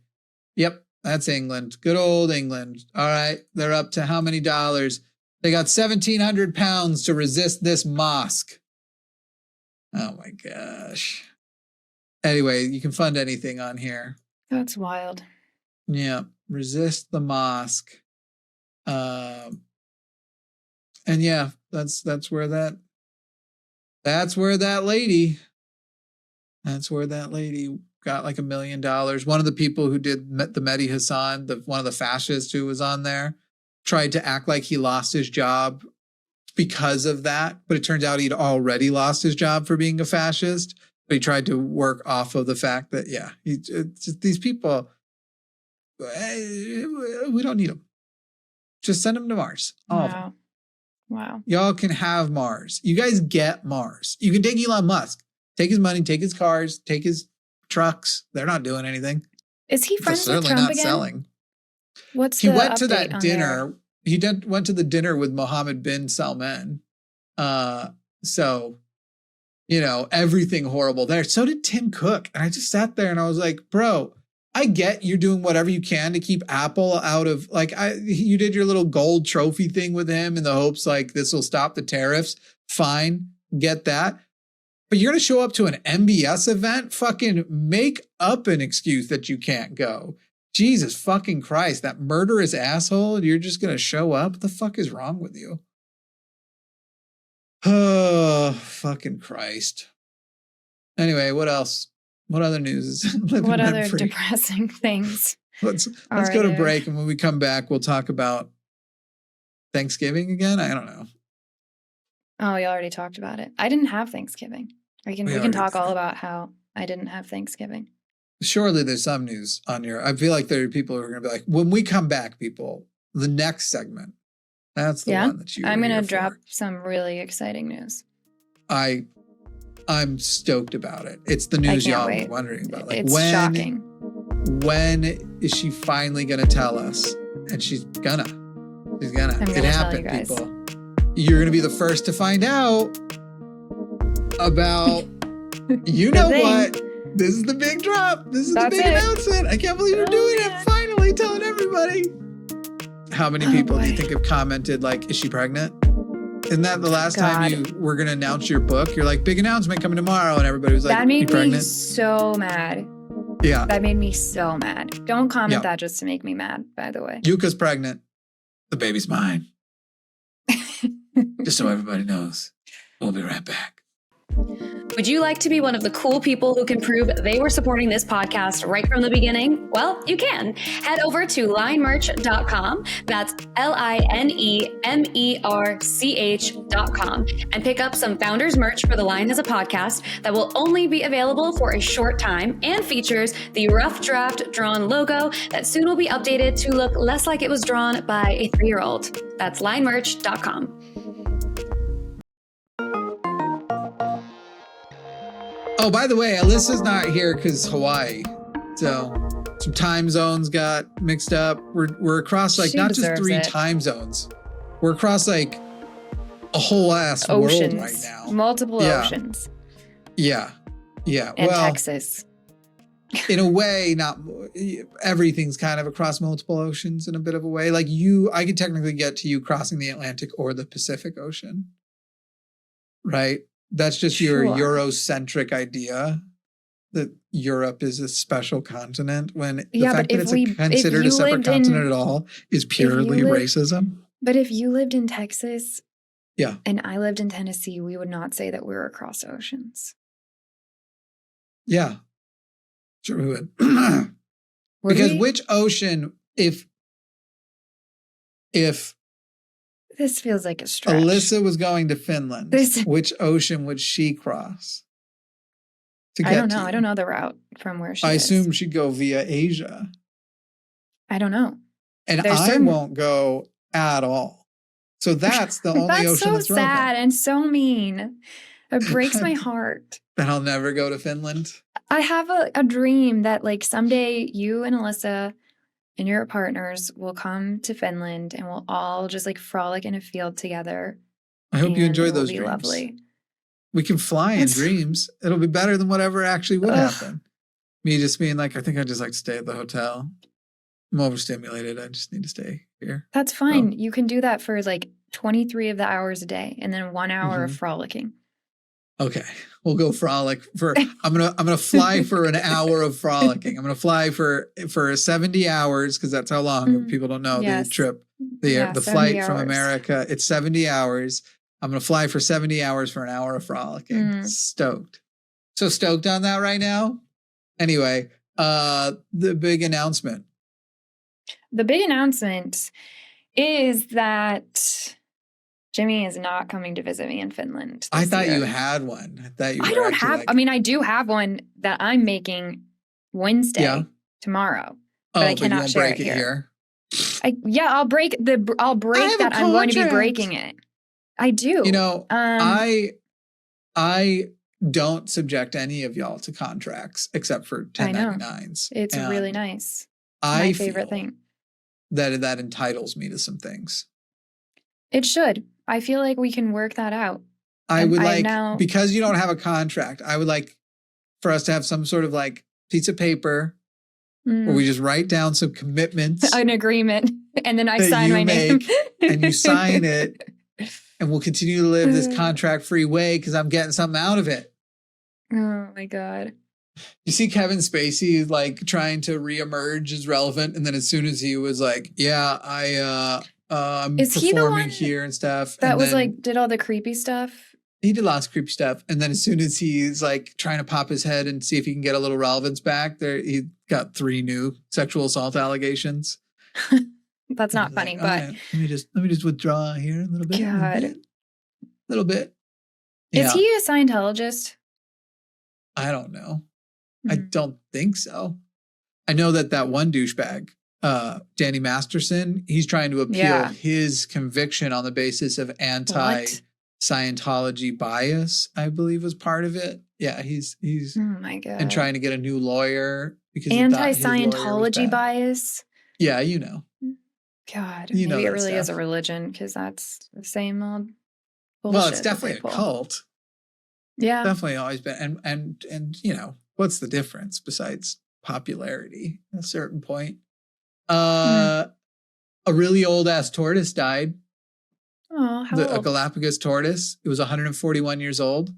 Yep, that's England. Good old England. All right. They're up to how many dollars? They got 1,700 pounds to resist this mosque. Oh my gosh. Anyway, you can fund anything on here. That's wild. Yeah. Resist the mosque. And yeah, that's where that lady got like $1 million. One of the people who did the Mehdi Hassan, one of the fascists who was on there, tried to act like he lost his job because of that. But it turns out he'd already lost his job for being a fascist. But he tried to work off of the fact that, these people, we don't need them. Just send them to Mars. All of them. Wow. Y'all can have Mars. You guys get Mars. You can take Elon Musk. Take his money, take his cars, take his trucks. They're not doing anything. Is he friends with Trump not again? Selling. He went to that dinner. Went to the dinner with Mohammed bin Salman. So, everything horrible there. So did Tim Cook. And I just sat there and I was like, bro, I get you're doing whatever you can to keep Apple out of, you did your little gold trophy thing with him in the hopes this will stop the tariffs. Fine. Get that. But you're going to show up to an MBS event? Fucking make up an excuse that you can't go. Jesus fucking Christ, that murderous asshole, you're just going to show up? What the fuck is wrong with you? Oh, fucking Christ. Anyway, what else? What other news is what other depressing things? Let's go to break, and when we come back, we'll talk about Thanksgiving again. I don't know. Oh, you already talked about it. I didn't have Thanksgiving. We can talk all about how I didn't have Thanksgiving. Surely there's some news on your. I feel like there are people who are going to be like, when we come back, people, the next segment. That's the one that you. I'm going to drop some really exciting news. I'm stoked about it. It's the news y'all are wondering about. It's shocking. When is she finally going to tell us? And she's gonna. It happened, people. you're going to be the first to find out about, you know what? This is the big drop. This is the big announcement. I can't believe you're doing it. Finally telling everybody. How many people do you think have commented like, is she pregnant? Isn't that the last time you were going to announce your book? You're like, big announcement coming tomorrow. And everybody was like, that made pregnant? me so mad. Yeah. That made me so mad. Don't comment that just to make me mad, by the way. Yuka's pregnant. The baby's mine. Just so everybody knows. We'll be right back. Would you like to be one of the cool people who can prove they were supporting this podcast right from the beginning? Well, you can. Head over to linemerch.com. That's linemerch.com and pick up some founders merch for The Line as a podcast that will only be available for a short time and features the rough draft drawn logo that soon will be updated to look less like it was drawn by a 3-year-old. That's linemerch.com. Oh, by the way, Alyssa's not here because Hawaii. So some time zones got mixed up. We're across like not just 3 time zones. We're across like a whole ass oceans. World right now. Multiple oceans. Yeah. Yeah. And Texas. In a way, not everything's kind of across multiple oceans in a bit of a way. Like I could technically get to you crossing the Atlantic or the Pacific Ocean. Right? That's just your Eurocentric idea that Europe is a special continent when the fact that it's considered a separate continent at all is purely racism. But if you lived in Texas Yeah. And I lived in Tennessee, we would not say that we were across oceans. Yeah. Sure we would. Would because we? Which ocean, if this feels like a stretch. Alyssa was going to Finland, which ocean would she cross? I don't know. I don't know the route from where she is. I assume she'd go via Asia. I don't know. And I won't go at all. So that's the only ocean that's relevant. That's so sad and so mean. It breaks my heart. That I'll never go to Finland. I have a dream that like someday you and Alyssa and your partners will come to Finland and we'll all just like frolic in a field together. I hope you enjoy those dreams. Lovely. We can fly in dreams. It'll be better than whatever actually would happen. Me just being like, I think I'd just like to stay at the hotel. I'm overstimulated. I just need to stay here. That's fine. You can do that for like 23 of the hours a day and then 1 hour of frolicking. Okay. We'll go frolic for I'm gonna fly for an hour of frolicking. I'm gonna fly for 70 hours because that's how long if people don't know the trip. The flight from America. It's 70 hours. I'm gonna fly for 70 hours for an hour of frolicking. Stoked. So stoked on that right now. Anyway, the big announcement. The big announcement is that Jimmy is not coming to visit me in Finland. I thought you had one. I don't have. I mean, I do have one that I'm making Wednesday tomorrow, but I cannot share it here. I'll break that. I'm going to be breaking it. I do. You know, I don't subject any of y'all to contracts except for 1099s. It's really nice. My favorite thing. That entitles me to some things. It should. I feel like we can work that out. I would like, because you don't have a contract, I would like for us to have some sort of like piece of paper where we just write down some commitments. An agreement. And then I sign my name. And you sign it. And we'll continue to live this contract-free way because I'm getting something out of it. Oh, my God. You see Kevin Spacey like trying to reemerge as relevant. And then as soon as he was like, I'm performing here and stuff. That was like, did all the creepy stuff? He did lots of creepy stuff. And then as soon as he's like trying to pop his head and see if he can get a little relevance back, he got 3 new sexual assault allegations. That's not funny, but right, let me just withdraw here a little bit. God. A little bit. Is he a Scientologist? I don't know. I don't think so. I know that one douchebag, Danny Masterson, he's trying to appeal his conviction on the basis of anti-Scientology bias, I believe was part of it. Yeah, he's oh my God. And trying to get a new lawyer because anti-Scientology bias. Yeah, you know. God, maybe it really is a religion because that's the same old bullshit. Well, it's that they definitely a pull. cult. Yeah. Definitely always been. And you know, what's the difference besides popularity at a certain point? A really old ass tortoise died. Oh, how A old? Galapagos tortoise. It was 141 years old.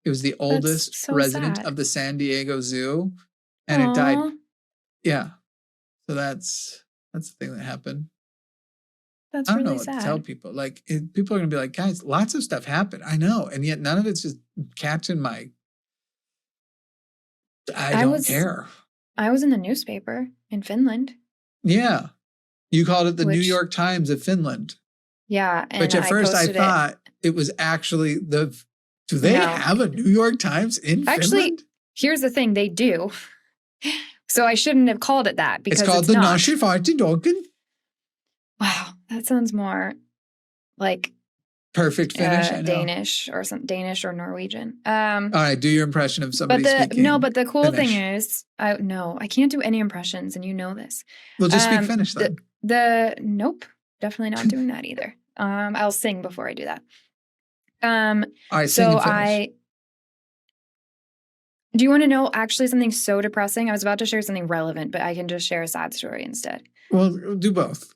It was the oldest so resident sad. of the San Diego Zoo, and it died. Aw. Yeah, so that's the thing that happened. That's I don't know really what sad. to tell people. Like, people are gonna be like, guys, lots of stuff happened. I know, and yet none of it's just catching my. I don't care. I was in the newspaper in Finland. Yeah, you called it the New Which- York Times of Finland. Yeah, and Which at first I posted thought it was actually the. Do they No. have a New York Times in Actually, Finland? Here's the thing, they do. So I shouldn't have called it that because It's called the not. Norske Wow, that sounds more like Perfect Finnish. I know. Danish or some Danish or Norwegian. All right, do your impression of somebody speaking. But the cool Finnish. thing is, I can't do any impressions, and you know this. Well, just speak Finnish then. Nope, definitely not doing that either. I'll sing before I do that. All right, sing So in Finnish. do you want to know actually something so depressing? I was about to share something relevant, but I can just share a sad story instead. Well, do both.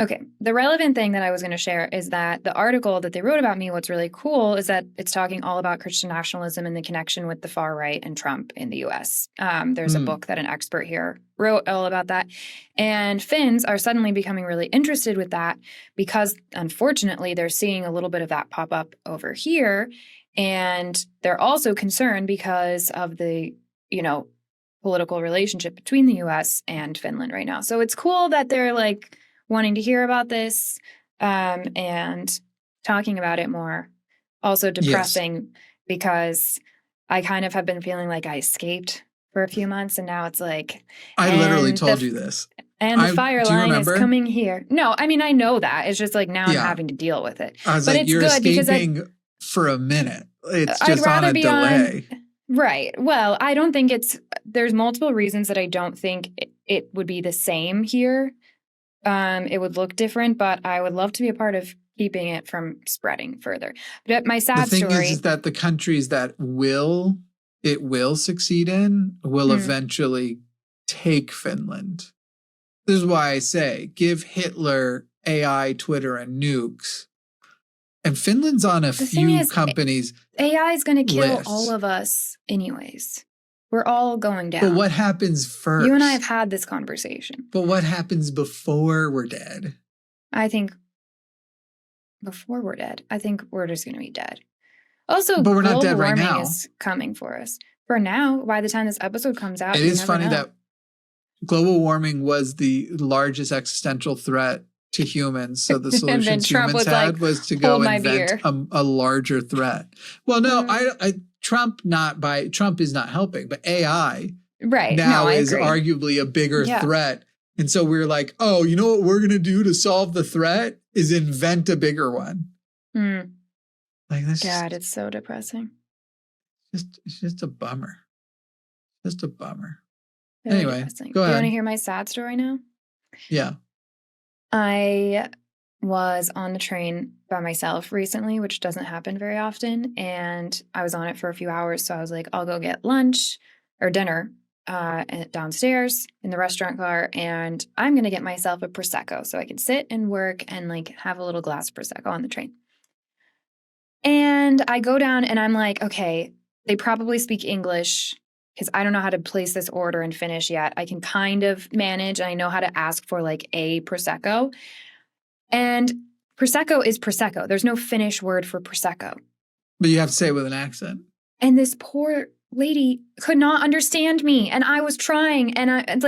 Okay. The relevant thing that I was going to share is that the article that they wrote about me, what's really cool is that it's talking all about Christian nationalism and the connection with the far right and Trump in the US. There's a book that an expert here wrote all about that. And Finns are suddenly becoming really interested with that because, unfortunately, they're seeing a little bit of that pop up over here. And they're also concerned because of the, political relationship between the US and Finland right now. So it's cool that they're like wanting to hear about this and talking about it more. Also depressing because I kind of have been feeling like I escaped for a few months and now it's like I literally told you this. And the fire line is remember? coming here. No, I mean I know that. It's just like now I'm having to deal with it. I was but like, it's you're good because escaping for a minute. It's I'd just on rather a be delay. Right. Well, I don't think there's multiple reasons that I don't think it would be the same here. It would look different, but I would love to be a part of keeping it from spreading further. But my sad the thing story is that the countries that will succeed in will eventually take Finland. This is why I say give Hitler AI, Twitter, and nukes. And Finland's on a few companies. AI is going to kill list. all of us anyways. We're all going down. But what happens first? You and I have had this conversation. But what happens before we're dead? I think before we're dead, I think we're just going to be dead. Also, but we're not dead right now. Is coming for us. For now, by the time this episode comes out, it is funny that global warming was the largest existential threat to humans. So the solutions humans had was to go invent a larger threat. Well, no, Trump is not helping, but AI now is arguably a bigger threat. And so we're like, oh, you know what we're going to do to solve the threat is invent a bigger one. Like this. God, it's so depressing. It's just a bummer. Just a bummer. Really anyway, depressing. Go ahead. You want to hear my sad story now? Yeah. I was on the train by myself recently, which doesn't happen very often. And I was on it for a few hours. So I was like, I'll go get lunch or dinner downstairs in the restaurant car. And I'm going to get myself a Prosecco so I can sit and work and like have a little glass of Prosecco on the train. And I go down and I'm like, okay, they probably speak English because I don't know how to place this order in Finnish yet. I can kind of manage. I know how to ask for like a Prosecco. And Prosecco is Prosecco. There's no Finnish word for Prosecco. But you have to say it with an accent. And this poor lady could not understand me. And I was trying. And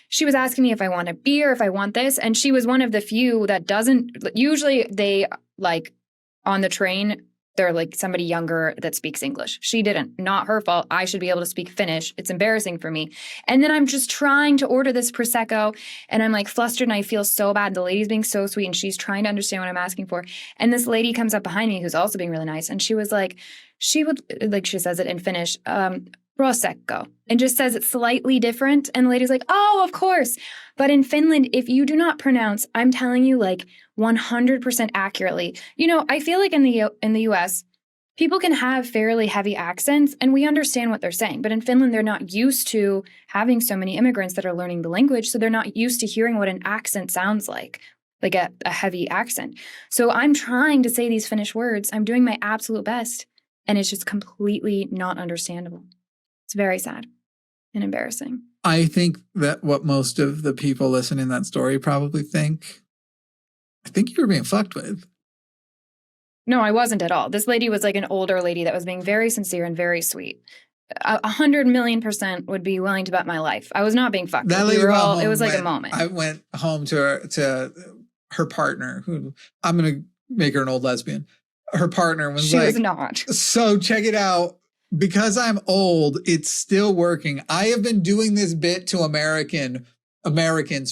she was asking me if I want a beer, if I want this. And she was one of the few that doesn't, usually they like on the train, they're like somebody younger that speaks English. She didn't. Not her fault. I should be able to speak Finnish. It's embarrassing for me. And then I'm just trying to order this Prosecco and I'm like flustered and I feel so bad. The lady's being so sweet and she's trying to understand what I'm asking for. And this lady comes up behind me who's also being really nice. And she was like, she says it in Finnish. prosecco, and just says it's slightly different. And the lady's like, oh, of course. But in Finland, if you do not pronounce, I'm telling you, like 100% accurately, I feel like in the US, people can have fairly heavy accents and we understand what they're saying. But in Finland, they're not used to having so many immigrants that are learning the language. So they're not used to hearing what an accent sounds like a heavy accent. So I'm trying to say these Finnish words. I'm doing my absolute best. And it's just completely not understandable. It's very sad and embarrassing. I think that what most of the people listening to that story probably think, I think you were being fucked with. No, I wasn't at all. This lady was like an older lady that was being very sincere and very sweet. 100,000,000% would be willing to bet my life. I was not being fucked with. It was like a moment. I went home to her partner, who I'm going to make her an old lesbian. Her partner was she was not. So check it out. Because I'm old, it's still working. I have been doing this bit to Americans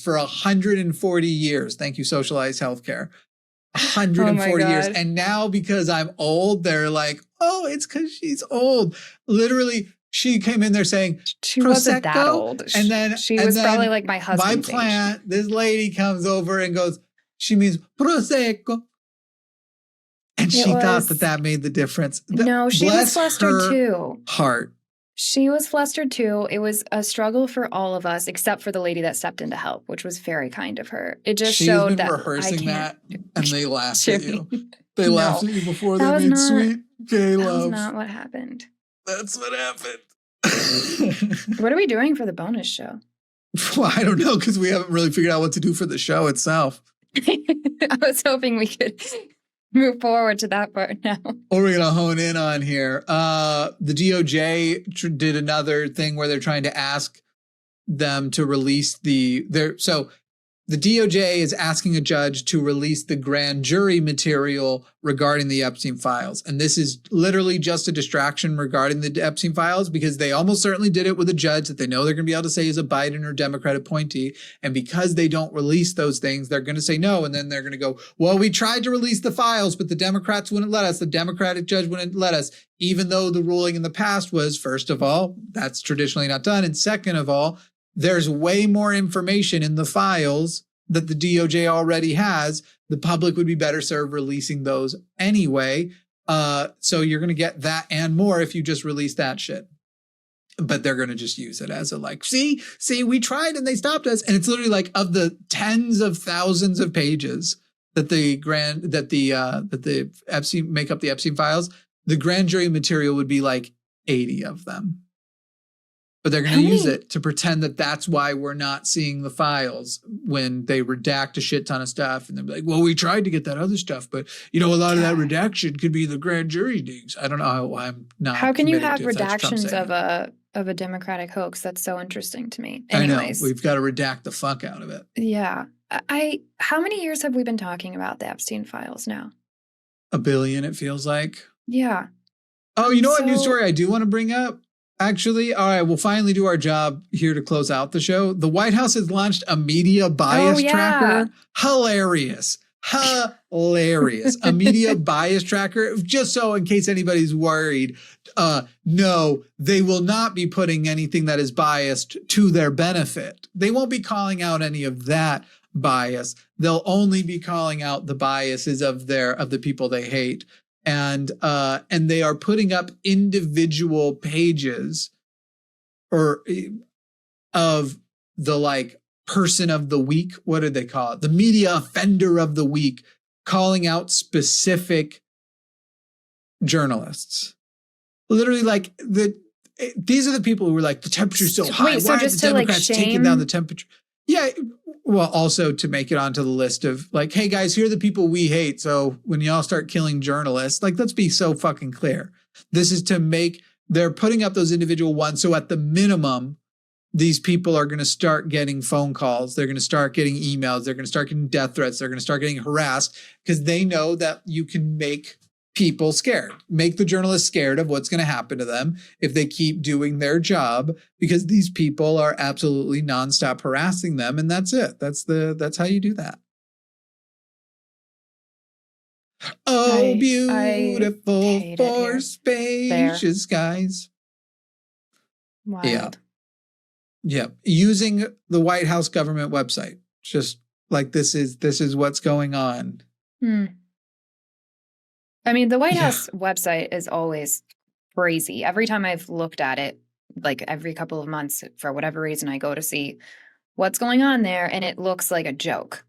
for 140 years. Thank you, socialized healthcare. 140 years. And now because I'm old, they're like, oh, it's because she's old. Literally, she came in there saying, she wasn't that old. And then she was probably like my husband's my plant, age. This lady comes over and goes, she means prosecco. And she thought that made the difference. No, she was flustered too. Heart. She was flustered too. It was a struggle for all of us, except for the lady that stepped in to help, which was very kind of her. It just showed that rehearsing that, and they laughed at you. They laughed at you before they made sweet gay love. That's not what happened. That's what happened. What are we doing for the bonus show? Well, I don't know, because we haven't really figured out what to do for the show itself. I was hoping we could move forward to that part now. What we're going to hone in on here. The DOJ did another thing where they're trying to ask them to release so the DOJ is asking a judge to release the grand jury material regarding the Epstein files. And this is literally just a distraction regarding the Epstein files, because they almost certainly did it with a judge that they know they're going to be able to say is a Biden or Democrat appointee. And because they don't release those things, they're going to say no. And then they're going to go, well, we tried to release the files, but the Democrats wouldn't let us. The Democratic judge wouldn't let us, even though the ruling in the past was, first of all, that's traditionally not done. And second of all, there's way more information in the files that the DOJ already has. The public would be better served releasing those anyway. So you're going to get that and more if you just release that shit. But they're going to just use it as a like, see, we tried and they stopped us. And it's literally like, of the tens of thousands of pages that the Epstein make up the Epstein files, the grand jury material would be like 80 of them. But they're going to use it to pretend that that's why we're not seeing the files when they redact a shit ton of stuff. And they'll be like, well, we tried to get that other stuff, but a lot of that redaction could be the grand jury things. I don't know. I'm not. How can you have redactions of a Democratic hoax? That's so interesting to me. Anyways, I know. We've got to redact the fuck out of it. Yeah. How many years have we been talking about the Epstein files now? 1 billion, it feels like. Yeah. Oh, what news story I do want to bring up? Actually, all right, we'll finally do our job here to close out the show. The White House has launched a media bias tracker. Hilarious. A media bias tracker. Just so in case anybody's worried, no, they will not be putting anything that is biased to their benefit. They won't be calling out any of that bias. They'll only be calling out the biases of the people they hate. And they are putting up individual pages of the person of the week. What did they call it? The media offender of the week, calling out specific journalists. Literally, these are the people who were like, the temperature's so high. Wait, so why just are the to Democrats taking down the temperature? Yeah. Well, also to make it onto the list of hey guys, here are the people we hate. So when y'all start killing journalists, let's be so fucking clear. This is they're putting up those individual ones. So at the minimum, these people are going to start getting phone calls. They're going to start getting emails. They're going to start getting death threats. They're going to start getting harassed because they know that you can make people scared, make the journalists scared of what's going to happen to them if they keep doing their job, because these people are absolutely nonstop harassing them. And that's it. That's how you do that. Oh, beautiful for spacious skies. Wild. Yeah. Yeah. Using the White House government website. Just like this is what's going on. I mean, the White House website is always crazy. Every time I've looked at it, like every couple of months, for whatever reason, I go to see what's going on there, and it looks like a joke.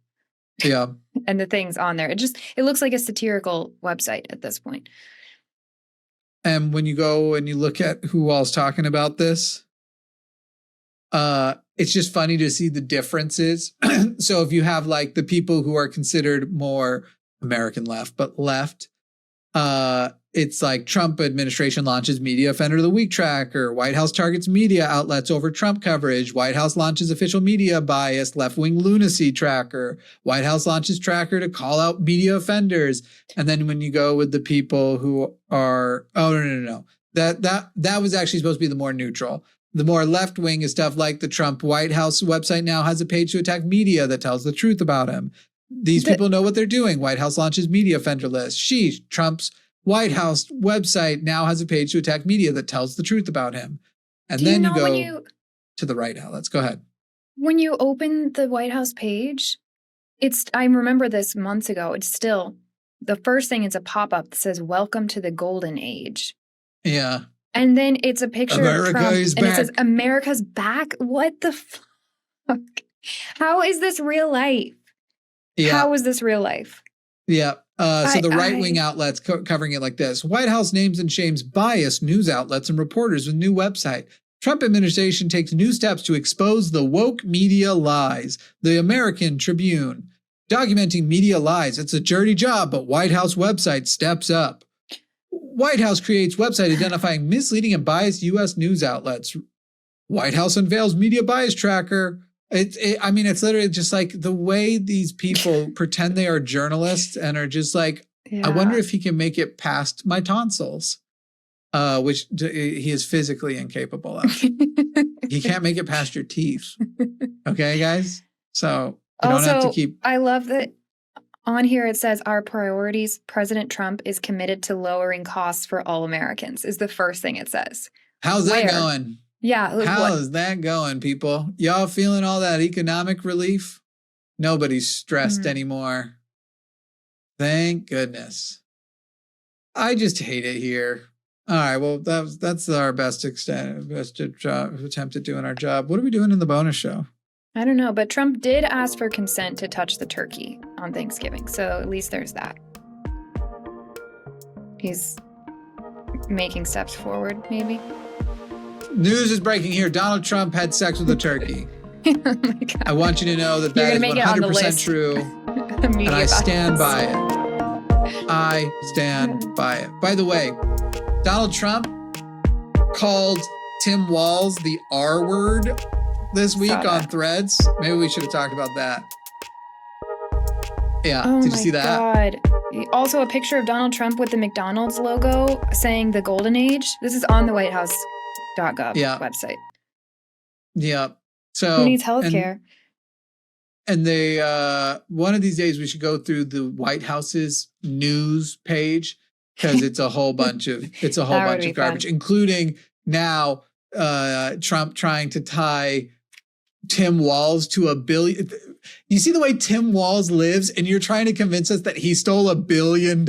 Yeah. And the things on there, it looks like a satirical website at this point. And when you go and you look at who all's talking about this, it's just funny to see the differences. So if you have like the people who are considered more American left, but left, it's like Trump administration launches media offender of the week tracker. White House targets media outlets over Trump coverage. White House launches official media bias left-wing lunacy tracker. White House launches tracker to call out media offenders. And then when you go with the people who are, no. That was actually supposed to be the more neutral. The more left-wing is stuff like the Trump White House website now has a page to attack media that tells the truth about him. These people know what they're doing. White House launches media offender list. Trump's White House website now has a page to attack media that tells the truth about him. And then you go to the right outlets. Go ahead. When you open the White House page, I remember this months ago. It's still, the first thing is a pop-up that says, "Welcome to the Golden Age." Yeah. And then it's a picture America of Trump, is and back. it says, "America's back." What the fuck? How is this real life? Yeah. How is this real life? Yeah. So the right-wing outlets covering it like this. White House names and shames biased news outlets and reporters with new website. Trump administration takes new steps to expose the woke media lies. The American Tribune. Documenting media lies. It's a dirty job, but White House website steps up. White House creates website identifying misleading and biased U.S. news outlets. White House unveils media bias tracker. It's literally just like the way these people pretend they are journalists and are just like, I wonder if he can make it past my tonsils, which he is physically incapable of. He can't make it past your teeth. Okay, guys? So you don't have to keep. I love that on here it says our priorities. President Trump is committed to lowering costs for all Americans, is the first thing it says. How's that going? Yeah. How's that going, people? Y'all feeling all that economic relief? Nobody's stressed anymore. Thank goodness. I just hate it here. All right, well, that's our best attempt at doing our job. What are we doing in the bonus show? I don't know, but Trump did ask for consent to touch the turkey on Thanksgiving, so at least there's that. He's making steps forward, maybe. News is breaking here. Donald Trump had sex with a turkey. Oh my God. I want you to know that is 100% true. And I stand by it. I stand by it. By the way, Donald Trump called Tim Walz the R word this week on Threads. Maybe we should have talked about that. Yeah. Oh, did you see that? God. Also a picture of Donald Trump with the McDonald's logo saying the Golden Age. This is on the White House.gov website. Yeah. So who needs healthcare? And they one of these days we should go through the White House's news page because it's a whole bunch of garbage, including now Trump trying to tie Tim Walz to $1 billion. You see the way Tim Walz lives, and you're trying to convince us that he stole $1 billion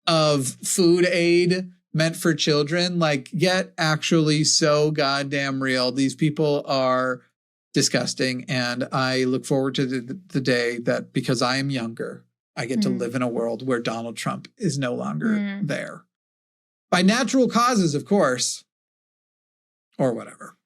of food aid meant for children. Like, get actually so goddamn real. These people are disgusting. And I look forward to the day that, because I am younger, I get to live in a world where Donald Trump is no longer there. By natural causes, of course, or whatever.